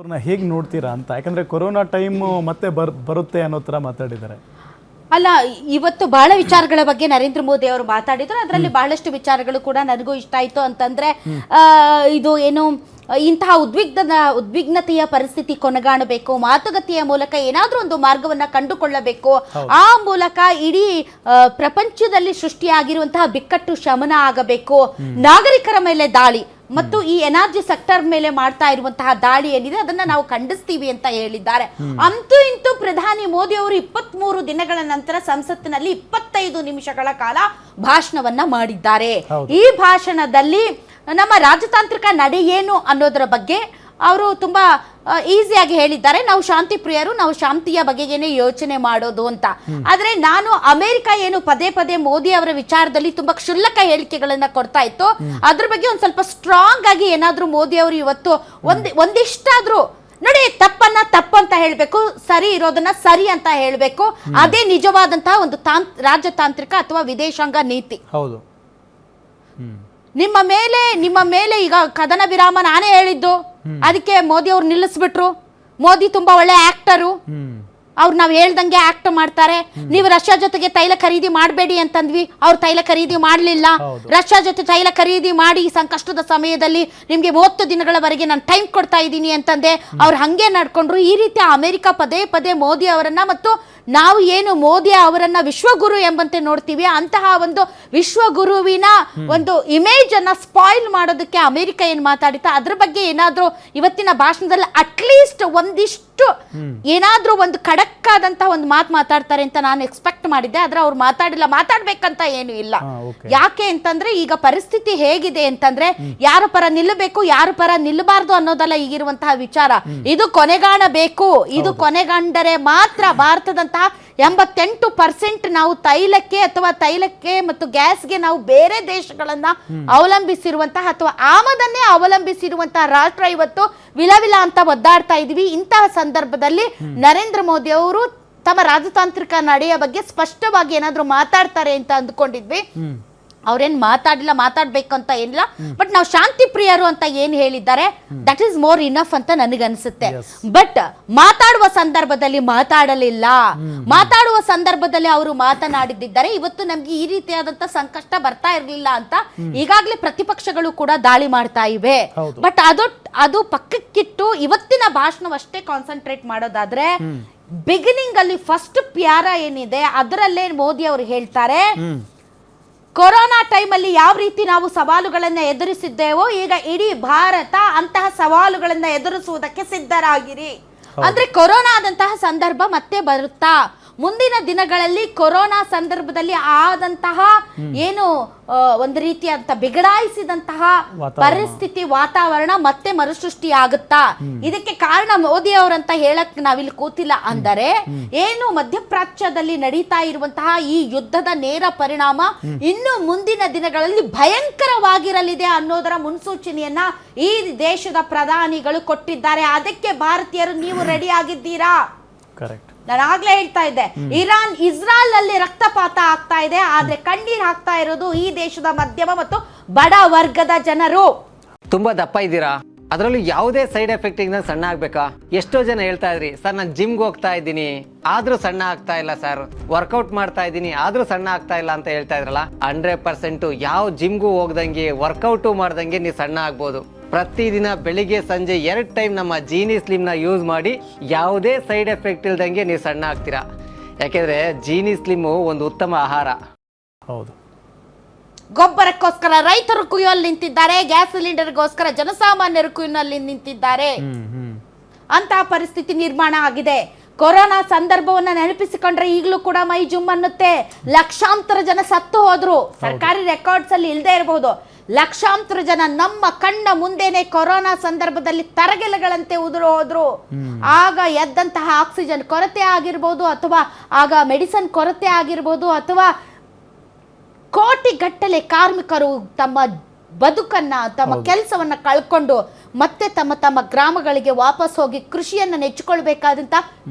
ಅವ್ರನ್ನ ಹೇಗೆ ನೋಡ್ತೀರಾ ಅಂತ, ಯಾಕಂದ್ರೆ ಕೊರೋನಾ ಟೈಮ್ ಮತ್ತೆ ಬರುತ್ತೆ ಅನ್ನೋ ಥರ ಮಾತಾಡಿದ್ದಾರೆ. ಅಲ್ಲ, ಇವತ್ತು ಬಹಳ ವಿಚಾರಗಳ ಬಗ್ಗೆ ನರೇಂದ್ರ ಮೋದಿ ಅವರು ಮಾತಾಡಿದ್ರು. ಅದರಲ್ಲಿ ಬಹಳಷ್ಟು ವಿಚಾರಗಳು ಕೂಡ ನನಗೂ ಇಷ್ಟ ಆಯ್ತು. ಅಂತಂದ್ರೆ ಇದು ಏನು, ಇಂತಹ ಉದ್ವಿಗ್ನತೆಯ ಪರಿಸ್ಥಿತಿ ಕೊನೆಗಾಣಬೇಕು, ಮಾತುಕತೆಯ ಮೂಲಕ ಏನಾದ್ರೂ ಒಂದು ಮಾರ್ಗವನ್ನ ಕಂಡುಕೊಳ್ಳಬೇಕು. ಆ ಮೂಲಕ ಇಡೀ ಪ್ರಪಂಚದಲ್ಲಿ ಸೃಷ್ಟಿಯಾಗಿರುವಂತಹ ಬಿಕ್ಕಟ್ಟು ಶಮನ ಆಗಬೇಕು. ನಾಗರಿಕರ ಮೇಲೆ ದಾಳಿ ಮತ್ತು ಈ ಎನರ್ಜಿ ಸೆಕ್ಟರ್ ಮೇಲೆ ಮಾಡ್ತಾ ಇರುವಂತಹ ದಾಳಿ ಏನಿದೆ ಅದನ್ನ ನಾವು ಖಂಡಿಸ್ತೀವಿ ಅಂತ ಹೇಳಿದ್ದಾರೆ. ಅಂತೂ ಇಂತೂ ಪ್ರಧಾನಿ ಮೋದಿ ಅವರು 23 ದಿನಗಳ ನಂತರ ಸಂಸತ್ತಿನಲ್ಲಿ 25 ನಿಮಿಷಗಳ ಕಾಲ ಭಾಷಣವನ್ನ ಮಾಡಿದ್ದಾರೆ. ಈ ಭಾಷಣದಲ್ಲಿ ನಮ್ಮ ರಾಜತಾಂತ್ರಿಕ ನಡೆ ಏನು ಅನ್ನೋದರ ಬಗ್ಗೆ ಅವರು ತುಂಬಾ ಈಸಿಯಾಗಿ ಹೇಳಿದ್ದಾರೆ. ನಾವು ಶಾಂತಿ ಪ್ರಿಯರು, ನಾವು ಶಾಂತಿಯ ಬಗೆಗೇನೆ ಯೋಚನೆ ಮಾಡೋದು ಅಂತ. ಆದ್ರೆ ನಾನು ಅಮೆರಿಕ ಏನು ಪದೇ ಪದೇ ಮೋದಿ ಅವರ ವಿಚಾರದಲ್ಲಿ ತುಂಬಾ ಕ್ಷುಲ್ಲಕ ಹೇಳಿಕೆಗಳನ್ನ ಕೊಡ್ತಾ ಇತ್ತು, ಅದ್ರ ಬಗ್ಗೆ ಒಂದ್ ಸ್ವಲ್ಪ ಸ್ಟ್ರಾಂಗ್ ಆಗಿ ಏನಾದ್ರೂ ಮೋದಿ ಅವರು ಇವತ್ತು ಒಂದಿಷ್ಟಾದ್ರೂ ನೋಡಿ, ತಪ್ಪನ್ನ ತಪ್ಪಂತ ಹೇಳ್ಬೇಕು, ಸರಿ ಇರೋದನ್ನ ಸರಿ ಅಂತ ಹೇಳ್ಬೇಕು. ಅದೇ ನಿಜವಾದಂತಹ ಒಂದು ರಾಜತಾಂತ್ರಿಕ ಅಥವಾ ವಿದೇಶಾಂಗ ನೀತಿ. ಹೌದು. ನಿಮ್ಮ ಮೇಲೆ ಈಗ ಕದನ ವಿರಾಮ ನಾನೇ ಹೇಳಿದ್ದು, ಅದಕ್ಕೆ ಮೋದಿ ಅವ್ರು ನಿಲ್ಲಿಸ್ಬಿಟ್ರು. ಮೋದಿ ತುಂಬಾ ಒಳ್ಳೆ ಆಕ್ಟರು, ಅವ್ರು ನಾವ್ ಹೇಳ್ದಂಗೆ ಆಕ್ಟ್ ಮಾಡ್ತಾರೆ. ನೀವು ರಷ್ಯಾ ಜೊತೆಗೆ ತೈಲ ಖರೀದಿ ಮಾಡಬೇಡಿ ಅಂತಂದ್ವಿ, ಅವ್ರು ತೈಲ ಖರೀದಿ ಮಾಡ್ಲಿಲ್ಲ. ರಷ್ಯಾ ಜೊತೆ ತೈಲ ಖರೀದಿ ಮಾಡಿ ಸಂಕಷ್ಟದ ಸಮಯದಲ್ಲಿ ನಿಮ್ಗೆ 30 ದಿನಗಳವರೆಗೆ ನಾನು ಟೈಮ್ ಕೊಡ್ತಾ ಇದ್ದೀನಿ ಅಂತಂದೆ, ಅವ್ರು ಹಂಗೆ ನಡ್ಕೊಂಡ್ರು. ಈ ರೀತಿ ಅಮೆರಿಕ ಪದೇ ಪದೇ ಮೋದಿ ಅವರನ್ನ, ಮತ್ತು ನಾವು ಏನು ಮೋದಿ ಅವರನ್ನ ವಿಶ್ವಗುರು ಎಂಬಂತೆ ನೋಡ್ತೀವಿ, ಅಂತಹ ಒಂದು ವಿಶ್ವಗುರುವಿನ ಒಂದು ಇಮೇಜ್ ಅನ್ನ ಸ್ಪಾಯಿಲ್ ಮಾಡೋದಕ್ಕೆ ಅಮೆರಿಕ ಏನ್ ಮಾತಾಡಿತ ಅದ್ರ ಬಗ್ಗೆ ಏನಾದ್ರೂ ಇವತ್ತಿನ ಭಾಷಣದಲ್ಲಿ ಅಟ್ಲೀಸ್ಟ್ ಒಂದಿಷ್ಟು ಏನಾದ್ರೂ ಒಂದು ಖಡಕ್ ಆದಂತಹ ಒಂದು ಮಾತಾಡ್ತಾರೆ ಅಂತ ನಾನು ಎಕ್ಸ್ಪೆಕ್ಟ್ ಮಾಡಿದ್ದೆ. ಆದ್ರೆ ಅವ್ರು ಮಾತಾಡಿಲ್ಲ. ಮಾತಾಡ್ಬೇಕಂತ ಏನು ಇಲ್ಲ. ಯಾಕೆ ಅಂತಂದ್ರೆ ಈಗ ಪರಿಸ್ಥಿತಿ ಹೇಗಿದೆ ಅಂತಂದ್ರೆ ಯಾರ ಪರ ನಿಲ್ಲಬೇಕು, ಯಾರ ಪರ ನಿಲ್ಲಬಾರ್ದು ಅನ್ನೋದಲ್ಲ ಈಗಿರುವಂತಹ ವಿಚಾರ. ಇದು ಕೊನೆಗಾಣಬೇಕು. ಇದು ಕೊನೆಗಂಡರೆ ಮಾತ್ರ ಭಾರತದಂತಹ 88% ನಾವು ತೈಲಕ್ಕೆ ಮತ್ತು ಗ್ಯಾಸ್ಗೆ ನಾವು ಬೇರೆ ದೇಶಗಳನ್ನ ಅವಲಂಬಿಸಿರುವಂತಹ ಅಥವಾ ಆಮದನ್ನೇ ಅವಲಂಬಿಸಿರುವಂತಹ ರಾಷ್ಟ್ರ ಇವತ್ತು ವಿಲವಿಲ ಅಂತ ಒದ್ದಾಡ್ತಾ ಇದೀವಿ. ಇಂತಹ ಸಂದರ್ಭದಲ್ಲಿ ನರೇಂದ್ರ ಮೋದಿ ಅವರು ತಮ್ಮ ರಾಜತಾಂತ್ರಿಕ ನಡೆಯ ಬಗ್ಗೆ ಸ್ಪಷ್ಟವಾಗಿ ಏನಾದ್ರೂ ಮಾತಾಡ್ತಾರೆ ಅಂತ ಅಂದ್ಕೊಂಡಿದ್ವಿ. ಅವ್ರೇನ್ ಮಾತಾಡಿಲ್ಲ, ಮಾತಾಡ್ಬೇಕಂತ ಏನಿಲ್ಲ. ಬಟ್ ನಾವು ಶಾಂತಿ ಪ್ರಿಯರು ಅಂತ ಏನ್ ಹೇಳಿದ್ದಾರೆ, ದಟ್ ಈಸ್ ಮೋರ್ ಇನಫ್ ಅಂತ ನನಗನ್ಸುತ್ತೆ. ಬಟ್ ಮಾತಾಡುವ ಸಂದರ್ಭದಲ್ಲಿ ಮಾತಾಡಲಿಲ್ಲ. ಮಾತಾಡುವ ಸಂದರ್ಭದಲ್ಲಿ ಅವರು ಮಾತನಾಡಿದ್ದಾರೆ, ಇವತ್ತು ನಮ್ಗೆ ಈ ರೀತಿಯಾದಂತ ಸಂಕಷ್ಟ ಬರ್ತಾ ಇರ್ಲಿಲ್ಲ ಅಂತ ಈಗಾಗಲೇ ಪ್ರತಿಪಕ್ಷಗಳು ಕೂಡ ದಾಳಿ ಮಾಡ್ತಾ ಇವೆ. ಬಟ್ ಅದು ಪಕ್ಕಕ್ಕಿಟ್ಟು ಇವತ್ತಿನ ಭಾಷಣವಷ್ಟೇ ಕಾನ್ಸಂಟ್ರೇಟ್ ಮಾಡೋದಾದ್ರೆ, ಬಿಗಿನಿಂಗ್ ಅಲ್ಲಿ ಫಸ್ಟ್ ಪ್ಯಾರ ಏನಿದೆ ಅದರಲ್ಲೇ ಮೋದಿ ಅವರು ಹೇಳ್ತಾರೆ, ಕೊರೋನಾ ಟೈಮಲ್ಲಿ ಯಾವ ರೀತಿ ನಾವು ಸವಾಲುಗಳನ್ನ ಎದುರಿಸಿದ್ದೇವೋ ಈಗ ಇಡೀ ಭಾರತ ಅಂತಹ ಸವಾಲುಗಳನ್ನ ಎದುರಿಸುವುದಕ್ಕೆ ಸಿದ್ಧರಾಗಿರಿ. ಅಂದ್ರೆ ಕೊರೋನಾದಂತಹ ಸಂದರ್ಭ ಮತ್ತೆ ಬರುತ್ತಾ, ಮುಂದಿನ ದಿನಗಳಲ್ಲಿ ಕೊರೋನಾ ಸಂದರ್ಭದಲ್ಲಿ ಆದಂತಹ ಏನು ಒಂದು ರೀತಿಯಾದಂತ ಬಿಗಡಾಯಿಸಿದಂತಹ ಪರಿಸ್ಥಿತಿ ವಾತಾವರಣ ಮತ್ತೆ ಮರುಸೃಷ್ಟಿ ಆಗುತ್ತಾ? ಇದಕ್ಕೆ ಕಾರಣ ಮೋದಿ ಅವರಂತ ಹೇಳಕ್ ನಾವಿಲ್ಲಿ ಕೂತಿಲ್ಲ. ಅಂದರೆ ಏನು ಮಧ್ಯಪ್ರಾಚ್ಯದಲ್ಲಿ ನಡೀತಾ ಇರುವಂತಹ ಈ ಯುದ್ಧದ ನೇರ ಪರಿಣಾಮ ಇನ್ನು ಮುಂದಿನ ದಿನಗಳಲ್ಲಿ ಭಯಂಕರವಾಗಿರಲಿದೆ ಅನ್ನೋದರ ಮುನ್ಸೂಚನೆಯನ್ನ ಈ ದೇಶದ ಪ್ರಧಾನಿಗಳು ಕೊಟ್ಟಿದ್ದಾರೆ. ಅದಕ್ಕೆ ಭಾರತೀಯರು ನೀವು ರೆಡಿ ಆಗಿದ್ದೀರಾ? ಕರೆಕ್ಟ್. ನಾನು ಆಗ್ಲೇ ಹೇಳ್ತಾ ಇದ್ದೆ, ಇಸ್ರಾಯೇಲ್ ಅಲ್ಲಿ ರಕ್ತಪಾತ ಆಗ್ತಾ ಇದೆ, ಆದ್ರೆ ಕಣ್ಣೀರ್ ಹಾಕ್ತಾ ಇರೋದು ಈ ದೇಶದ ಮಧ್ಯಮ ಮತ್ತು ಬಡ ವರ್ಗದ ಜನರು. ತುಂಬಾ ದಪ್ಪ ಇದ್ದೀರಾ, ಅದರಲ್ಲೂ ಯಾವುದೇ ಸೈಡ್ ಎಫೆಕ್ಟ್ ಇಂದ ಸಣ್ಣ ಆಗ್ಬೇಕಾ? ಎಷ್ಟೋ ಜನ ಹೇಳ್ತಾ ಇದ್ರಿ, ಸರ್ ನಾನು ಜಿಮ್ಗೆ ಹೋಗ್ತಾ ಇದ್ದೀನಿ ಆದ್ರೂ ಸಣ್ಣ ಆಗ್ತಾ ಇಲ್ಲ ಸರ್, ವರ್ಕೌಟ್ ಮಾಡ್ತಾ ಇದ್ದೀನಿ ಆದ್ರೂ ಸಣ್ಣ ಆಗ್ತಾ ಇಲ್ಲ ಅಂತ ಹೇಳ್ತಾ ಇದ್ರಲ್ಲ. 100% ಯಾವ ಜಿಮ್ಗೂ ಹೋಗ್ದಂಗೆ ವರ್ಕೌಟು ಮಾಡ್ದಂಗೆ ನೀವು ಸಣ್ಣ ಆಗ್ಬೋದು. ಪ್ರತಿದಿನ ಬೆಳಿಗ್ಗೆ ಸಂಜೆ 2 ಟೈಮ್ ನಮ್ಮ ಜೀನಿ ಸ್ಲಿಮ್ ನ ಯೂಸ್ ಮಾಡಿ ಯಾವುದೇ ಸೈಡ್ ಎಫೆಕ್ಟ್ ಇಲ್ದಂಗೆ ನೀವು ಸಣ್ಣ ಆಗ್ತೀರಾ. ಯಾಕೆಂದ್ರೆ ಜೀನಿ ಸ್ಲಿಮ್ ಒಂದು ಉತ್ತಮ ಆಹಾರ. ಹೌದು. ಗೊಬ್ಬರಕ್ಕೋಸ್ಕರ ರೈತರು ಕುಯ್ಯಲ್ಲಿ ನಿಂತಿದ್ದಾರೆ, ಗ್ಯಾಸ್ ಸಿಲಿಂಡರ್ಗೋಸ್ಕರ ಜನಸಾಮಾನ್ಯರು ಕುಯ್ಯಲ್ಲಿ ನಿಂತಿದ್ದಾರೆ. ಅಂತಹ ಪರಿಸ್ಥಿತಿ ನಿರ್ಮಾಣ ಆಗಿದೆ. ಕೊರೋನಾ ಸಂದರ್ಭವನ್ನ ನೆನಪಿಸಿಕೊಂಡ್ರೆ ಈಗಲೂ ಕೂಡ ಮೈ ಜುಮ್ ಅನ್ನುತ್ತೆ. ಲಕ್ಷಾಂತರ ಜನ ಸತ್ತು ಹೋದ್ರು, ಸರ್ಕಾರಿ ರೆಕಾರ್ಡ್ಸ್ ಅಲ್ಲಿ ಇಲ್ಲದೆ ಇರಬಹುದು. ಲಕ್ಷಾಂತರ ಜನ ನಮ್ಮ ಕಣ್ಣ ಮುಂದೆನೆ ಕೊರೋನಾ ಸಂದರ್ಭದಲ್ಲಿ ತರಗೆಲೆಗಳಂತೆ ಉದುರು ಹೋದ್ರು. ಆಗ ಎದ್ದಂತಹ ಆಕ್ಸಿಜನ್ ಕೊರತೆ ಆಗಿರ್ಬೋದು, ಅಥವಾ ಆಗ ಮೆಡಿಸಿನ್ ಕೊರತೆ ಆಗಿರ್ಬೋದು, ಅಥವಾ ಕೋಟಿಗಟ್ಟಲೆ ಕಾರ್ಮಿಕರು ತಮ್ಮ ಬದುಕನ್ನ, ತಮ್ಮ ಕೆಲಸವನ್ನ ಕಳ್ಕೊಂಡು ಮತ್ತೆ ತಮ್ಮ ಗ್ರಾಮಗಳಿಗೆ ವಾಪಸ್ ಹೋಗಿ ಕೃಷಿಯನ್ನ ನೆಚ್ಚಿಕೊಳ್ಬೇಕಾದಂತ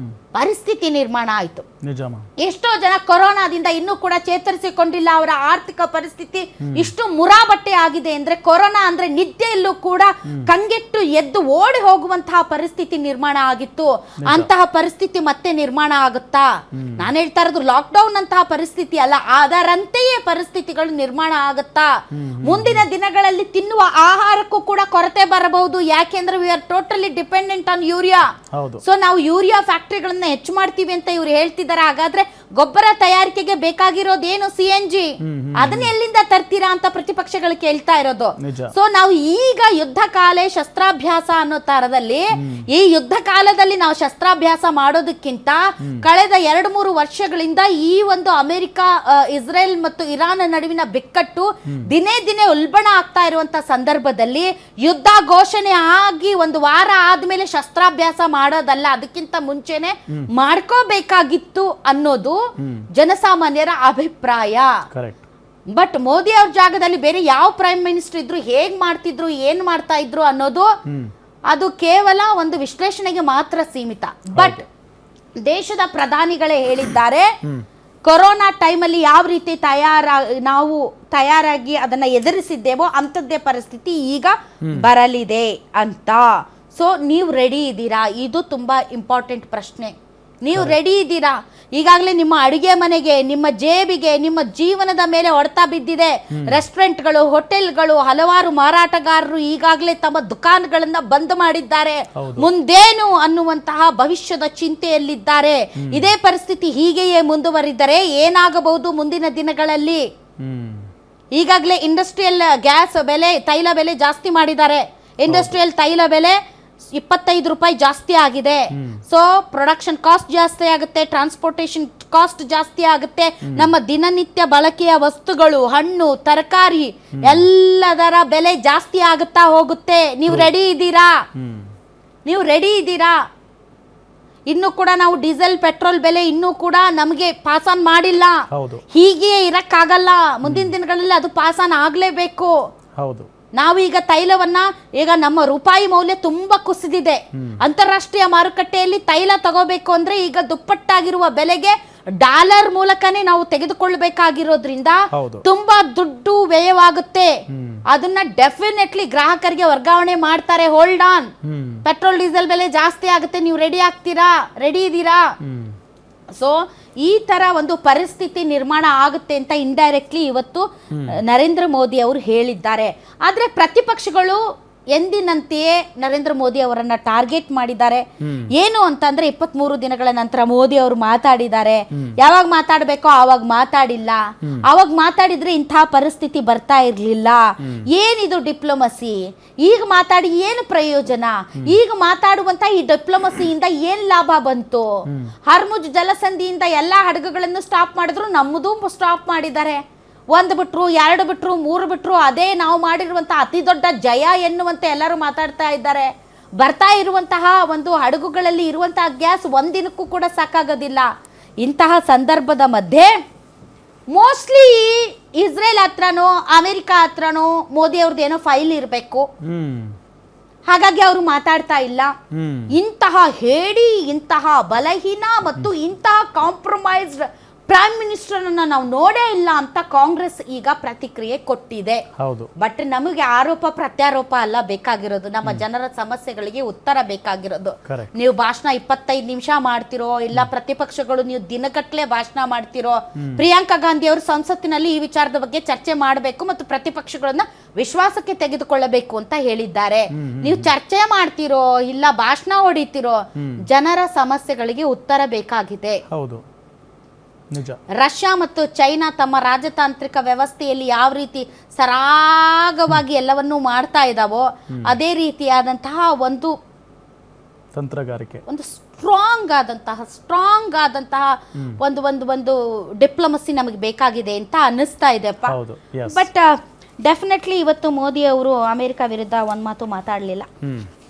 ಪರಿಸ್ಥಿತಿ ನಿರ್ಮಾಣ ಆಯಿತು. ನಿಜಮ್ಮ. ಎಷ್ಟೋ ಜನ ಕೊರೋನಾದಿಂದ ಇನ್ನೂ ಕೂಡ ಚೇತರಿಸಿಕೊಂಡಿಲ್ಲ. ಅವರ ಆರ್ಥಿಕ ಪರಿಸ್ಥಿತಿ ಇಷ್ಟು ಮುರಾಬಟ್ಟೆ ಆಗಿದೆ ಅಂದ್ರೆ ಕೊರೋನಾ ಅಂದ್ರೆ ನಿದ್ದೆಯಲ್ಲೂ ಕೂಡ ಕಂಗೆಟ್ಟು ಎದ್ದು ಓಡಿ ಹೋಗುವಂತಹ ಪರಿಸ್ಥಿತಿ ನಿರ್ಮಾಣ ಆಗಿತ್ತು. ಅಂತಹ ಪರಿಸ್ಥಿತಿ ಮತ್ತೆ ನಿರ್ಮಾಣ ಆಗುತ್ತಾ? ನಾನು ಹೇಳ್ತಾ ಇರೋದು ಲಾಕ್ಡೌನ್ ಅಂತಹ ಪರಿಸ್ಥಿತಿ ಅಲ್ಲ, ಅದರಂತೆಯೇ ಪರಿಸ್ಥಿತಿಗಳು ನಿರ್ಮಾಣ ಆಗುತ್ತಾ? ಮುಂದಿನ ದಿನಗಳಲ್ಲಿ ತಿನ್ನುವ ಆಹಾರಕ್ಕೂ ಕೂಡ ಕೊರತೆ ಬರಬಹುದು. ಯಾಕೆಂದ್ರೆ we are totally dependent on urea. So ನಾವು ಯೂರಿಯಾ ಫ್ಯಾಕ್ಟರಿಗಳನ್ನ ಹೆಚ್ಚು ಮಾಡ್ತೀವಿ ಅಂತ ಇವ್ರು ಹೇಳ್ತಿದ್ದಾರೆ. ಹಾಗಾದ್ರೆ ಗೊಬ್ಬರ ತಯಾರಿಕೆಗೆ ಬೇಕಾಗಿರೋದೇನು? CNG. ಅದನ್ನ ಎಲ್ಲಿಂದ ತರ್ತೀರಾ ಅಂತ ಪ್ರತಿಪಕ್ಷಗಳು ಕೇಳ್ತಾ ಇರೋದು. ಸೊ ನಾವು ಈಗ ಯುದ್ಧ ಕಾಲೇ ಶಸ್ತ್ರಾಭ್ಯಾಸ ಅನ್ನೋ ತರದಲ್ಲಿ ಈ ಯುದ್ಧ ಕಾಲದಲ್ಲಿ ನಾವು ಶಸ್ತ್ರಾಭ್ಯಾಸ ಮಾಡೋದಕ್ಕಿಂತ ಕಳೆದ 2-3 ವರ್ಷಗಳಿಂದ ಈ ಒಂದು ಅಮೆರಿಕ, ಇಸ್ರೇಲ್ ಮತ್ತು ಇರಾನ್ ನಡುವಿನ ಬಿಕ್ಕಟ್ಟು ದಿನೇ ದಿನೇ ಉಲ್ಬಣ ಆಗ್ತಾ ಇರುವಂತ ಸಂದರ್ಭದಲ್ಲಿ ಯುದ್ಧ ಘೋಷಣೆ ಆಗಿ 1 ವಾರ ಆದ್ಮೇಲೆ ಶಸ್ತ್ರಾಭ್ಯಾಸ ಮಾಡೋದಲ್ಲ, ಅದಕ್ಕಿಂತ ಮುಂಚೆನೆ ಮಾಡ್ಕೋಬೇಕಾಗಿತ್ತು ಅನ್ನೋದು ಜನಸಾಮಾನ್ಯರ ಅಭಿಪ್ರಾಯ. ಬಟ್ ಮೋದಿ ಅವ್ರ ಜಾಗದಲ್ಲಿ ಬೇರೆ ಯಾವ ಪ್ರೈಮ್ ಮಿನಿಸ್ಟರ್ ಇದ್ರು, ಹೇಗ್ ಮಾಡ್ತಿದ್ರು, ಏನ್ ಮಾಡ್ತಾ ಇದ್ರು ಅನ್ನೋದು ಅದು ಕೇವಲ ಒಂದು ವಿಶ್ಲೇಷಣೆಗೆ ಮಾತ್ರ ಸೀಮಿತ. ಬಟ್ ದೇಶದ ಪ್ರಧಾನಿಗಳೇ ಹೇಳಿದ್ದಾರೆ, ಕೊರೋನಾ ಟೈಮಲ್ಲಿ ಯಾವ ರೀತಿ ನಾವು ತಯಾರಾಗಿ ಅದನ್ನ ಎದುರಿಸಿದ್ದೇವೋ ಅಂಥದ್ದೇ ಪರಿಸ್ಥಿತಿ ಈಗ ಬರಲಿದೆ ಅಂತ. ಸೊ ನೀವು ರೆಡಿ ಇದ್ದೀರಾ? ಇದು ತುಂಬಾ ಇಂಪಾರ್ಟೆಂಟ್ ಪ್ರಶ್ನೆ. ನೀವು ರೆಡಿ ಇದ್ದೀರಾ? ಈಗಾಗಲೇ ನಿಮ್ಮ ಅಡುಗೆ ಮನೆಗೆ, ನಿಮ್ಮ ಜೇಬಿಗೆ, ನಿಮ್ಮ ಜೀವನದ ಮೇಲೆ ಹೊಡೆತ ಬಿದ್ದಿದೆ. ರೆಸ್ಟೋರೆಂಟ್ಗಳು, ಹೋಟೆಲ್ಗಳು, ಹಲವಾರು ಮಾರಾಟಗಾರರು ಈಗಾಗಲೇ ತಮ್ಮ ದುಕಾನ್ಗಳನ್ನ ಬಂದ್ ಮಾಡಿದ್ದಾರೆ. ಮುಂದೇನು ಅನ್ನುವಂತಹ ಭವಿಷ್ಯದ ಚಿಂತೆಯಲ್ಲಿದ್ದಾರೆ. ಇದೇ ಪರಿಸ್ಥಿತಿ ಹೀಗೆಯೇ ಮುಂದುವರಿದರೆ ಏನಾಗಬಹುದು ಮುಂದಿನ ದಿನಗಳಲ್ಲಿ? ಈಗಾಗಲೇ ಇಂಡಸ್ಟ್ರಿಯಲ್ ಗ್ಯಾಸ್ ಬೆಲೆ, ತೈಲ ಬೆಲೆ ಜಾಸ್ತಿ ಮಾಡಿದ್ದಾರೆ. ಇಂಡಸ್ಟ್ರಿಯಲ್ ತೈಲ ಬೆಲೆ 25 ರೂಪಾಯಿ ಜಾಸ್ತಿ ಆಗಿದೆ. ಸೊ ಪ್ರೊಡಕ್ಷನ್ ಕಾಸ್ಟ್ ಜಾಸ್ತಿ ಆಗುತ್ತೆ, ಟ್ರಾನ್ಸ್ಪೋರ್ಟೇಷನ್ ಕಾಸ್ಟ್ ಜಾಸ್ತಿ ಆಗುತ್ತೆ. ನಮ್ಮ ದಿನನಿತ್ಯ ಬಳಕೆಯ ವಸ್ತುಗಳು, ಹಣ್ಣು, ತರಕಾರಿ ಎಲ್ಲದರ ಬೆಲೆ ಜಾಸ್ತಿ ಆಗುತ್ತಾ ಹೋಗುತ್ತೆ. ನೀವು ರೆಡಿ ಇದ್ದೀರಾ? ನೀವು ರೆಡಿ ಇದ್ದೀರಾ? ಇನ್ನು ಕೂಡ ನಾವು ಡೀಸೆಲ್, ಪೆಟ್ರೋಲ್ ಬೆಲೆ ಇನ್ನೂ ಕೂಡ ನಮಗೆ ಪಾಸ್ ಆನ್ ಮಾಡಿಲ್ಲ. ಹೀಗೆ ಇರಕ್ಕಾಗಲ್ಲ. ಮುಂದಿನ ದಿನಗಳಲ್ಲಿ ಅದು ಪಾಸ್ ಆನ್ ಆಗ್ಲೇಬೇಕು. ನಾವು ಈಗ ತೈಲವನ್ನ, ಈಗ ನಮ್ಮ ರೂಪಾಯಿ ಮೌಲ್ಯ ತುಂಬಾ ಕುಸಿದಿದೆ. ಅಂತಾರಾಷ್ಟ್ರೀಯ ಮಾರುಕಟ್ಟೆಯಲ್ಲಿ ತೈಲ ತಗೋಬೇಕು ಅಂದ್ರೆ ಈಗ ದುಪ್ಪಟ್ಟಾಗಿರುವ ಬೆಲೆಗೆ ಡಾಲರ್ ಮೂಲಕನೇ ನಾವು ತೆಗೆದುಕೊಳ್ಳಬೇಕಾಗಿರೋದ್ರಿಂದ ತುಂಬಾ ದುಡ್ಡು ವ್ಯಯವಾಗುತ್ತೆ. ಅದನ್ನ ಡೆಫಿನೆಟ್ಲಿ ಗ್ರಾಹಕರಿಗೆ ವರ್ಗಾವಣೆ ಮಾಡ್ತಾರೆ. Hold on. ಪೆಟ್ರೋಲ್ ಡೀಸೆಲ್ ಬೆಲೆ ಜಾಸ್ತಿ ಆಗುತ್ತೆ. ನೀವು ರೆಡಿ ಆಗ್ತೀರಾ? ರೆಡಿ ಇದ್ದೀರಾ? ಸೊ ಈ ತರ ಒಂದು ಪರಿಸ್ಥಿತಿ ನಿರ್ಮಾಣ ಆಗುತ್ತೆ ಅಂತ ಇಂಡೈರೆಕ್ಟ್ಲಿ ಇವತ್ತು ನರೇಂದ್ರ ಮೋದಿ ಅವರು ಹೇಳಿದ್ದಾರೆ. ಆದ್ರೆ ಪ್ರತಿಪಕ್ಷಗಳು ಎಂದಿನಂತೆಯೇ ನರೇಂದ್ರ ಮೋದಿ ಅವರನ್ನ ಟಾರ್ಗೆಟ್ ಮಾಡಿದ್ದಾರೆ. ಏನು ಅಂತಂದ್ರೆ 23 ದಿನಗಳ ನಂತರ ಮೋದಿ ಅವರು ಮಾತಾಡಿದ್ದಾರೆ. ಯಾವಾಗ ಮಾತಾಡ್ಬೇಕೋ ಆವಾಗ ಮಾತಾಡಿಲ್ಲ. ಅವಾಗ ಮಾತಾಡಿದ್ರೆ ಇಂತಹ ಪರಿಸ್ಥಿತಿ ಬರ್ತಾ ಇರ್ಲಿಲ್ಲ. ಏನಿದು ಡಿಪ್ಲೊಮಸಿ? ಈಗ ಮಾತಾಡಿ ಏನು ಪ್ರಯೋಜನ? ಈಗ ಮಾತಾಡುವಂತ ಈ ಡಿಪ್ಲೊಮಸಿಯಿಂದ ಏನ್ ಲಾಭ ಬಂತು? ಹರ್ಮುಜ್ ಜಲಸಂಧಿಯಿಂದ ಎಲ್ಲಾ ಹಡಗುಗಳನ್ನು ಸ್ಟಾಪ್ ಮಾಡಿದ್ರು, ನಮ್ಮದು ಸ್ಟಾಪ್ ಮಾಡಿದ್ದಾರೆ. 1 ಬಿಟ್ರು, 2 ಬಿಟ್ರು, 3 ಬಿಟ್ರು, ಅದೇ ನಾವು ಮಾಡಿರುವಂತ ಅತಿ ದೊಡ್ಡ ಜಯ ಎನ್ನುವಂತೆ ಎಲ್ಲರೂ ಮಾತಾಡ್ತಾ ಇದ್ದಾರೆ. ಬರ್ತಾ ಇರುವಂತಹ ಒಂದು ಹಡಗುಗಳಲ್ಲಿ ಇರುವಂತಹ ಗ್ಯಾಸ್ 1 ದಿನಕ್ಕೂ ಕೂಡ ಸಾಕಾಗೋದಿಲ್ಲ. ಇಂತಹ ಸಂದರ್ಭದ ಮಧ್ಯೆ ಮೋಸ್ಟ್ಲಿ ಇಸ್ರೇಲ್ ಹತ್ರನೋ ಅಮೆರಿಕ ಹತ್ರನೋ ಮೋದಿ ಅವ್ರದ್ದು ಏನೋ ಫೈಲ್ ಇರಬೇಕು. ಹಾಗಾಗಿ ಅವರು ಮಾತಾಡ್ತಾ ಇಲ್ಲ. ಇಂತಹ ಹೇಡಿ, ಇಂತಹ ಬಲಹೀನ ಮತ್ತು ಇಂತಹ ಕಾಂಪ್ರಮೈಸ್ಡ್ ಪ್ರೈಮ್ ಮಿನಿಸ್ಟರ್ ನಾವು ನೋಡೇ ಇಲ್ಲ ಅಂತ ಕಾಂಗ್ರೆಸ್ ಈಗ ಪ್ರತಿಕ್ರಿಯೆ ಕೊಟ್ಟಿದೆ. ಬಟ್ ನಮಗೆ ಆರೋಪ ಪ್ರತ್ಯಾರೋಪ ಅಲ್ಲ ಬೇಕಾಗಿರೋದು, ನಮ್ಮ ಜನರ ಸಮಸ್ಯೆಗಳಿಗೆ ಉತ್ತರ ಬೇಕಾಗಿರೋದು. ನೀವು ಭಾಷಣ 25 ನಿಮಿಷ ಮಾಡ್ತಿರೋ, ಇಲ್ಲ ಪ್ರತಿಪಕ್ಷಗಳು ನೀವು ದಿನಗಟ್ಟಲೆ ಭಾಷಣ ಮಾಡ್ತಿರೋ. ಪ್ರಿಯಾಂಕಾ ಗಾಂಧಿ ಅವರು ಸಂಸತ್ತಿನಲ್ಲಿ ಈ ವಿಚಾರದ ಬಗ್ಗೆ ಚರ್ಚೆ ಮಾಡಬೇಕು ಮತ್ತು ಪ್ರತಿಪಕ್ಷಗಳನ್ನ ವಿಶ್ವಾಸಕ್ಕೆ ತೆಗೆದುಕೊಳ್ಳಬೇಕು ಅಂತ ಹೇಳಿದ್ದಾರೆ. ನೀವು ಚರ್ಚೆ ಮಾಡ್ತಿರೋ, ಇಲ್ಲ ಭಾಷಣ ಹೊಡಿತಿರೋ, ಜನರ ಸಮಸ್ಯೆಗಳಿಗೆ ಉತ್ತರ ಬೇಕಾಗಿದೆ. ರಷ್ಯಾ ಮತ್ತು ಚೈನಾ ತಮ್ಮ ರಾಜತಾಂತ್ರಿಕ ವ್ಯವಸ್ಥೆಯಲ್ಲಿ ಯಾವ ರೀತಿ ಸರಾಗವಾಗಿ ಎಲ್ಲವನ್ನೂ ಮಾಡ್ತಾ ಇದ್ದಾವೋ ಅದೇ ರೀತಿಯಾದಂತಹ ಒಂದು ತಂತ್ರಗಾರಿಕೆ, ಒಂದು ಸ್ಟ್ರಾಂಗ್ ಆದಂತಹ ಒಂದು ಡಿಪ್ಲೊಮಸಿ ನಮಗೆ ಬೇಕಾಗಿದೆ ಅಂತ ಅನ್ನಿಸ್ತಾ ಇದೆಪ್ಪ. ಬಟ್ ಡೆಫಿನೆಟ್ಲಿ ಇವತ್ತು ಮೋದಿ ಅವರು ಅಮೆರಿಕ ವಿರುದ್ಧ ಒಂದ್ ಮಾತು ಮಾತಾಡಲಿಲ್ಲ.